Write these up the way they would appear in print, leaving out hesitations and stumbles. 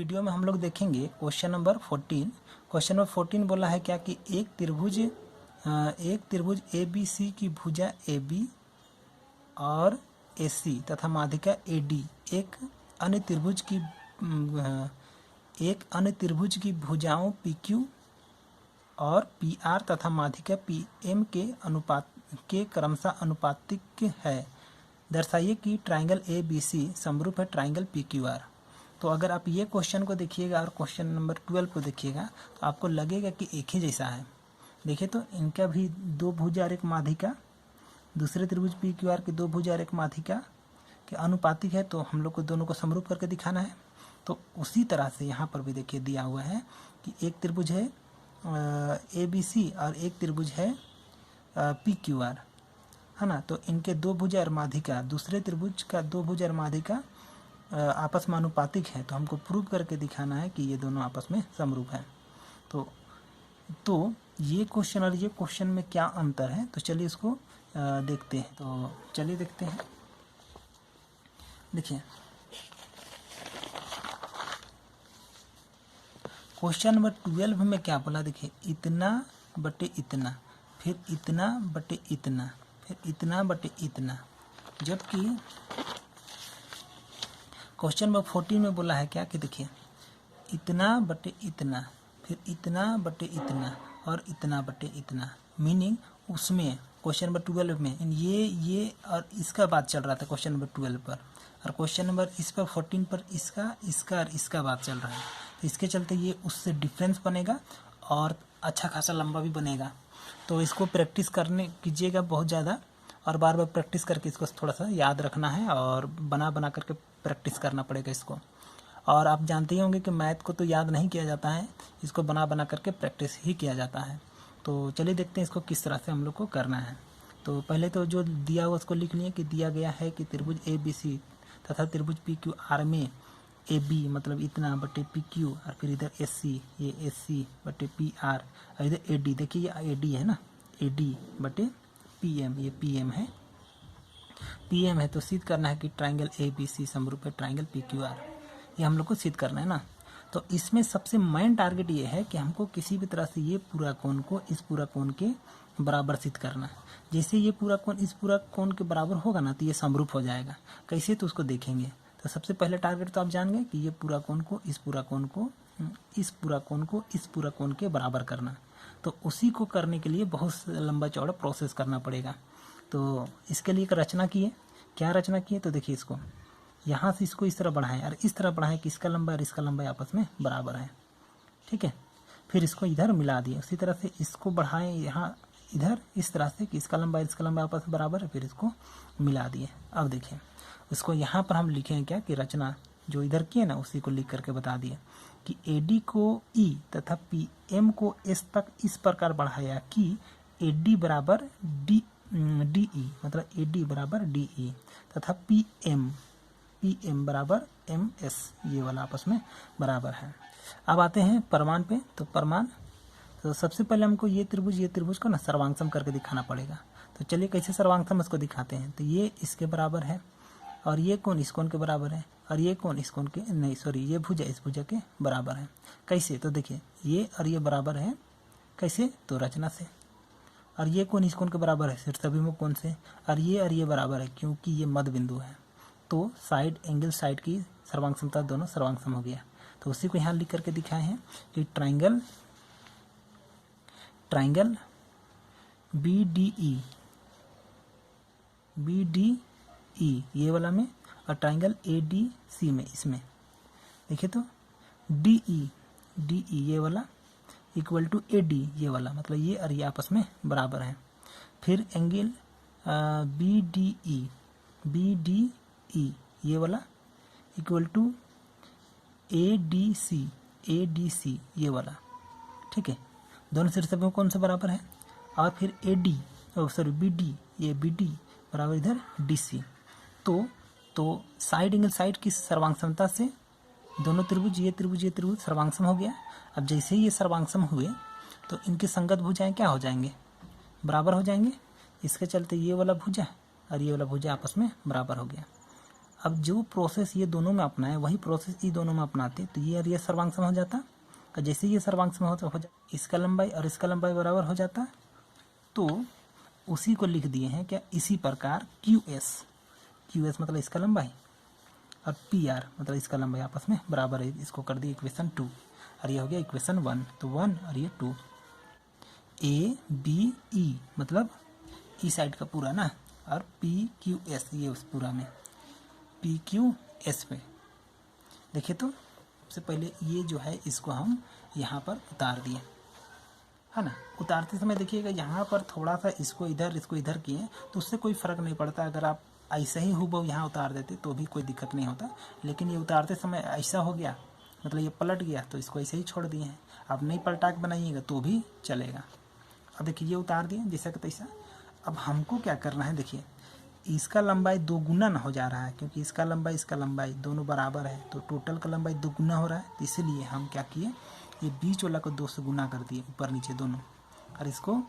Video में हम लोग देखेंगे क्वेश्चन नंबर 14। क्वेश्चन नंबर 14 बोला है क्या कि एक त्रिभुज ए बी सी की भुजा ए बी और ए सी तथा माध्यिका ए डी एक अन्य त्रिभुज की भुजाओं पी क्यू और पी आर तथा माध्यिका पी एम के क्रमशः अनुपातिक है। दर्शाइए कि ट्राइंगल ए बी सी समरूप है ट्राइंगल पी क्यू आर। तो अगर आप ये क्वेश्चन को देखिएगा और क्वेश्चन नंबर 12 को देखिएगा तो आपको लगेगा कि एक ही जैसा है। देखिए तो इनका भी दो भुजा और एक माध्यिका, दूसरे त्रिभुज पी क्यू आर के दो भुजा और एक माध्यिका के अनुपातिक है, तो हम लोग को दोनों को समरूप करके दिखाना है। तो उसी तरह से यहाँ पर भी देखिए दिया हुआ है कि एक त्रिभुज है ए बी सी और एक त्रिभुज है पी क्यू आर, है ना। तो इनके दो भुजा और माध्यिका, दूसरे त्रिभुज का दो भुजा और माध्यिका आपस में अनुपातिक है, तो हमको प्रूव करके दिखाना है कि ये दोनों आपस में समरूप हैं। तो ये क्वेश्चन और ये क्वेश्चन में क्या अंतर है, तो चलिए इसको देखते हैं। तो चलिए देखते हैं। देखिए क्वेश्चन नंबर 12 में क्या बोला, देखिए इतना बटे इतना, फिर इतना बटे इतना, फिर इतना बटे इतना। जबकि क्वेश्चन नंबर 14 में बोला है क्या कि देखिए इतना बटे इतना, फिर इतना बटे इतना और इतना बटे इतना। मीनिंग उसमें क्वेश्चन नंबर 12 में ये और इसका बात चल रहा था क्वेश्चन नंबर 12 पर, और क्वेश्चन नंबर इस पर 14 पर इसका और इसका बात चल रहा है। तो इसके चलते ये उससे डिफरेंस बनेगा और अच्छा खासा लंबा भी बनेगा। तो इसको प्रैक्टिस करने कीजिएगा बहुत ज़्यादा, और बार बार प्रैक्टिस करके इसको थोड़ा सा याद रखना है और बना करके प्रैक्टिस करना पड़ेगा इसको। और आप जानते ही होंगे कि मैथ को तो याद नहीं किया जाता है, इसको बना करके प्रैक्टिस ही किया जाता है। तो चलिए देखते हैं इसको किस तरह से हम लोग को करना है। तो पहले तो जो दिया हुआ उसको लिख लिए कि दिया गया है कि त्रिभुज ए बी सी तथा त्रिभुज पी क्यू आर में ए बी मतलब इतना बटे पी क्यू और फिर इधर एस सी, ये एस सी बटे पी आर और इधर ए डी, देखिए ये ए डी है ना, ए डी बटे पी एम, ये पी एम है, पी एम है। तो सिद्ध करना है कि ट्राइंगल ए बी सी समरूप है ट्राइंगल पी क्यू आर, ये हम लोग को सिद्ध करना है ना। तो इसमें सबसे मेन टारगेट ये है कि हमको किसी भी तरह से ये पूरा कोण को इस पूरा कोण के बराबर सिद्ध करना है। जैसे ये पूरा कोण इस पूरा कोण के बराबर होगा ना तो ये समरूप हो जाएगा। कैसे, तो उसको देखेंगे। तो सबसे पहले टारगेट तो आप जान गए कि ये पूरा कोण को इस पूरा कोण को इस पूरा कोण को इस पूरा कोण के बराबर करना। तो उसी को करने के लिए बहुत लंबा चौड़ा प्रोसेस करना पड़ेगा। तो इसके लिए एक रचना की है। क्या रचना की है, तो देखिए इसको यहाँ से इसको इस तरह बढ़ाएं और इस तरह बढ़ाएं कि इसका लंबाई और इसका लंबाई आपस में बराबर है, ठीक है। फिर इसको इधर मिला दिए, उसी तरह से इसको बढ़ाएं यहाँ इधर इस तरह से कि इसका लंबाई इसका लंबाई आपस में बराबर है, फिर इसको मिला दिए। अब देखिए इसको यहाँ पर हम लिखें क्या कि रचना जो इधर की है ना उसी को लिख करके बता दिए कि ए डी को ई तथा पी एम को एस तक इस प्रकार बढ़ाया कि ए डी बराबर डी ई मतलब ए डी बराबर डी ई तथा पी एम बराबर एम एस, ये वाला आपस में बराबर है। अब आते हैं प्रमाण पे। तो प्रमाण, तो सबसे पहले हमको ये त्रिभुज को ना सर्वांगसम करके दिखाना पड़ेगा। तो चलिए कैसे सर्वांगसम इसको दिखाते हैं। तो ये इसके बराबर है और ये कोण इस कोण के बराबर है और ये कोण इस कोण के नहीं सॉरी ये भुजा इस भुजा के बराबर है। कैसे, तो देखिए ये और ये बराबर है। कैसे, तो रचना से। और ये कोण इस कोण के बराबर है सिर्फ सभी कोण से, और ये बराबर है क्योंकि ये मध्य बिंदु है। तो साइड एंगल साइड की सर्वांग समता दोनों सर्वांगसम हो गया। तो उसी को यहाँ लिख करके दिखाए हैं कि ट्राइंगल बी डी ई ये वाला में और ट्राइंगल ए डी सी में, इसमें देखिए तो डी ई ये वाला इक्वल टू ए डी ये वाला, मतलब ये और ये आपस में बराबर है। फिर एंगल बी डी ई ये वाला equal to A D C ये वाला, ठीक है। दोनों शीर्ष में कौन सा बराबर है। और फिर ए डी बी डी ये बी डी बराबर इधर डी सी। तो साइड एंगल साइड की सर्वांगसमता से दोनों त्रिभुज ये त्रिभुज सर्वांगसम हो गया। अब जैसे ही ये सर्वांगसम हुए तो इनके संगत भुजाएं क्या हो जाएंगे, बराबर हो जाएंगे। इसके चलते ये वाला भुजा और ये वाला भुजा आपस में बराबर हो गया। अब जो प्रोसेस ये दोनों में अपनाए वही प्रोसेस ये दोनों में अपनाते तो ये और ये सर्वांग सम हो जाता। और जैसे ये सर्वांग सम हो जाता, इसका लंबाई और इसका लंबाई बराबर हो जाता। तो उसी को लिख दिए हैं क्या, इसी प्रकार QS मतलब इसका लंबाई और PR मतलब इसका लंबाई आपस में बराबर है। इसको कर दिए इक्वेशन 2 और ये हो गया इक्वेशन 1। तो 1 और ये 2। ABE मतलब ई साइड का पूरा ना, और PQS ये उस पूरा में PQS में। देखिए तो सबसे पहले ये जो है इसको हम यहाँ पर उतार दिए, है ना। उतारते समय देखिएगा यहाँ पर थोड़ा सा इसको इधर किए तो उससे कोई फ़र्क नहीं पड़ता। अगर आप ऐसा ही हूबहू यहाँ उतार देते तो भी कोई दिक्कत नहीं होता, लेकिन ये उतारते समय ऐसा हो गया मतलब ये पलट गया तो इसको ऐसे ही छोड़ दिए हैं। आप नहीं पलटा के बनाइएगा तो भी चलेगा। अब देखिए ये उतार दिए जैसा कि तैसा। अब हमको क्या करना है, देखिए इसका लंबाई 2 गुना ना हो जा रहा है, क्योंकि इसका लंबाई दोनों बराबर है तो टोटल का लंबाई 2 गुना हो रहा है। तो इसीलिए हम क्या किए, ये बीच वाला को 2 से गुना कर दिए, ऊपर नीचे दोनों। और इसको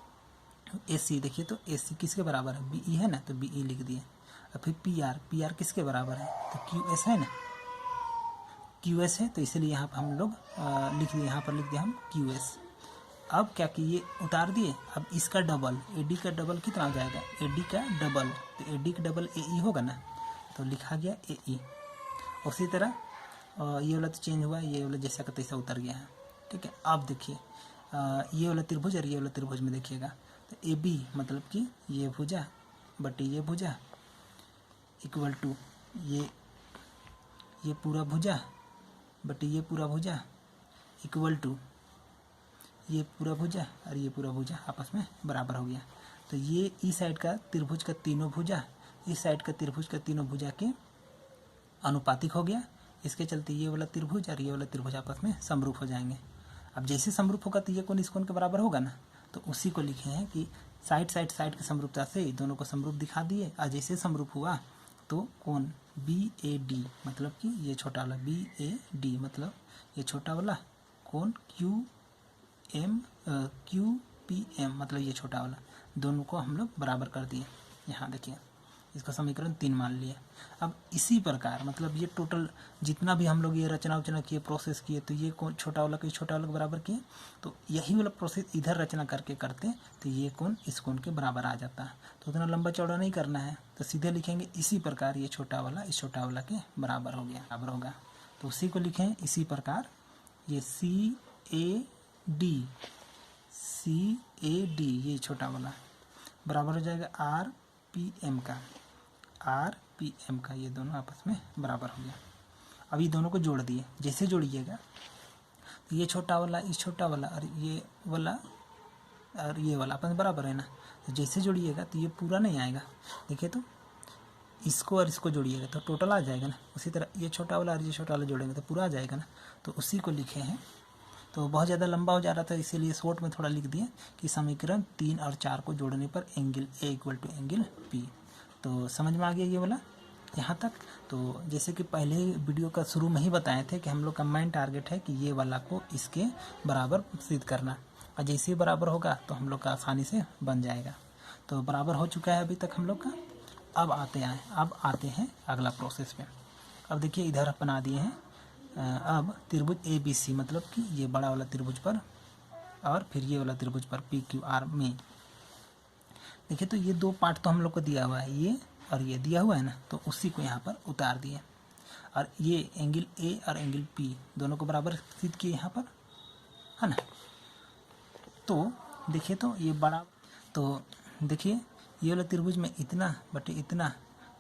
AC देखिए तो AC किसके बराबर है, BE है ना, तो BE लिख दिए। और फिर PR किसके बराबर है, तो QS है ना, QS है। तो इसलिए यहाँ पर हम लोग लिख दिए, यहाँ पर लिख दिया हम QS। अब क्या किए, उतार दिए। अब इसका डबल AD का डबल कितना हो जाएगा, AD का डबल, तो AD का डबल AE होगा ना, तो लिखा गया AE। उसी तरह ये वाला तो चेंज हुआ, ये वाला जैसा का तैसा उतर गया है, ठीक है। अब देखिए ये वाला त्रिभुज और ये वाला त्रिभुज में देखिएगा तो AB मतलब कि ये भुजा बटे ये भुजा इक्वल टू ये पूरा भुजा बटे ये पूरा भुजा इक्वल टू ये पूरा भुजा और ये पूरा भुजा आपस में बराबर हो गया। तो ये इस साइड का त्रिभुज का तीनों भुजा इस साइड का त्रिभुज का तीनों भुजा के अनुपातिक हो गया। इसके चलते ये वाला त्रिभुज और ये वाला त्रिभुज आपस में समरूप हो जाएंगे। अब जैसे समरूप होगा तो ये कोण इस कोण के बराबर होगा ना, तो उसी को लिखे हैं कि साइड की समरूपता से दोनों को समरूप दिखा दिए। और जैसे समरूप हुआ तो कोण BAD मतलब कि ये छोटा वाला BAD मतलब ये छोटा वाला कोण QPM मतलब ये छोटा वाला, दोनों को हम लोग बराबर कर दिए। यहाँ देखिए इसका समीकरण 3 मान लिया। अब इसी प्रकार मतलब ये टोटल जितना भी हम लोग ये रचना किए, प्रोसेस किए, तो ये कोण छोटा वाला को छोटा वाला के बराबर किए, तो यही वाला प्रोसेस इधर रचना करके करते तो ये कोण इस कोण के बराबर आ जाता है। तो उतना लंबा चौड़ा नहीं करना है, तो सीधे लिखेंगे इसी प्रकार ये छोटा वाला इस छोटा वाला के बराबर हो गया, बराबर होगा। तो उसी को लिखें इसी प्रकार ये CAD ये छोटा वाला बराबर हो जाएगा RPM का, ये दोनों आपस में बराबर हो गया। अब ये दोनों को जोड़ दिए, जैसे जोड़िएगा तो ये छोटा वाला इस छोटा वाला और ये वाला आपस में बराबर है ना, तो जैसे जोड़िएगा तो ये पूरा नहीं आएगा। देखिए तो इसको और इसको जोड़िएगा तो टोटल आ जाएगा ना। उसी तरह ये छोटा वाला और ये छोटा वाला जोड़ेंगे तो पूरा आ जाएगा ना, तो उसी को लिखे हैं। तो बहुत ज़्यादा लंबा हो जा रहा था इसीलिए शॉर्ट में थोड़ा लिख दिए कि समीकरण 3 और 4 को जोड़ने पर angle A equal to angle P। तो समझ में आ गया ये वाला यहाँ तक। तो जैसे कि पहले वीडियो का शुरू में ही बताए थे कि हम लोग का मेन टारगेट है कि ये वाला को इसके बराबर सिद्ध करना, और जैसे ही बराबर होगा तो हम लोग का आसानी से बन जाएगा। तो बराबर हो चुका है अभी तक हम लोग का। अब आते हैं अगला प्रोसेस पे। अब देखिए इधर बना दिए हैं अब त्रिभुज ABC मतलब कि ये बड़ा वाला त्रिभुज पर और फिर ये वाला त्रिभुज पर PQR में। देखिए तो ये 2 पार्ट तो हम लोग को दिया हुआ है, ये और ये दिया हुआ है ना, तो उसी को यहाँ पर उतार दिए और ये एंगल A और एंगल P दोनों को बराबर सिद्ध किए यहाँ पर, है ना। तो देखिए तो ये बड़ा, तो देखिए ये वाला त्रिभुज में इतना बटे इतना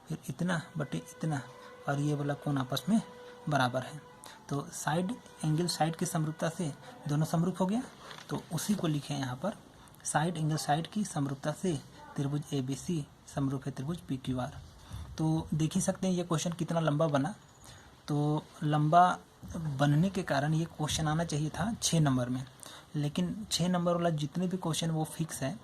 फिर इतना बटे इतना और ये वाला कोण आपस में बराबर है। तो साइड की समरूपता से दोनों समरूप हो गया, तो उसी को लिखें यहाँ पर साइड की समरूपता से त्रिभुज ABC समरूप है त्रिभुज PQR। तो देख ही सकते हैं ये क्वेश्चन कितना लंबा बना। तो लंबा बनने के कारण ये क्वेश्चन आना चाहिए था 6 नंबर में, लेकिन 6 नंबर वाला जितने भी क्वेश्चन वो फिक्स है।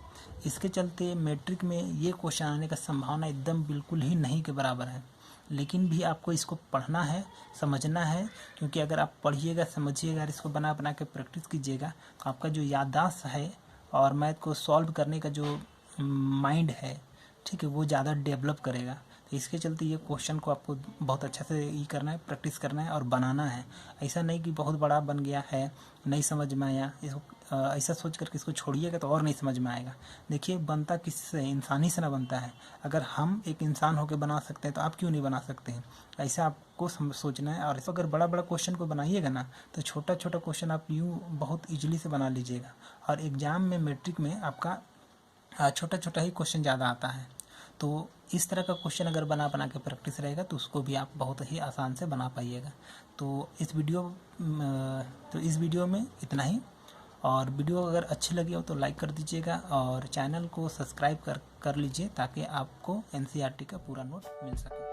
इसके चलते मैट्रिक में ये क्वेश्चन आने का संभावना एकदम बिल्कुल ही नहीं के बराबर है। लेकिन भी आपको इसको पढ़ना है, समझना है, क्योंकि अगर आप पढ़िएगा समझिएगा और इसको बना बना के प्रैक्टिस कीजिएगा तो आपका जो याददाश्त है और मैथ को सॉल्व करने का जो माइंड है, ठीक है, वो ज़्यादा डेवलप करेगा। इसके चलते ये क्वेश्चन को आपको बहुत अच्छा से ये करना है, प्रैक्टिस करना है और बनाना है। ऐसा नहीं कि बहुत बड़ा बन गया है, नहीं समझ में आया, इसको ऐसा सोच करके इसको छोड़िएगा तो और नहीं समझ में आएगा। देखिए बनता किससे, इंसान ही से ना बनता है। अगर हम एक इंसान होकर बना सकते हैं तो आप क्यों नहीं बना सकते हैं? ऐसा आपको सोचना है। और इसको अगर बड़ा बड़ा क्वेश्चन को बनाइएगा ना तो छोटा छोटा क्वेश्चन आप यूँ बहुत ईजिली से बना लीजिएगा। और एग्ज़ाम में मैट्रिक में आपका छोटा छोटा ही क्वेश्चन ज़्यादा आता है। तो इस तरह का क्वेश्चन अगर बना बना के प्रैक्टिस रहेगा तो उसको भी आप बहुत ही आसान से बना पाइएगा। तो इस वीडियो में इतना ही। और वीडियो अगर अच्छी लगी हो तो लाइक कर दीजिएगा और चैनल को सब्सक्राइब कर लीजिए ताकि आपको NCERT का पूरा नोट मिल सके।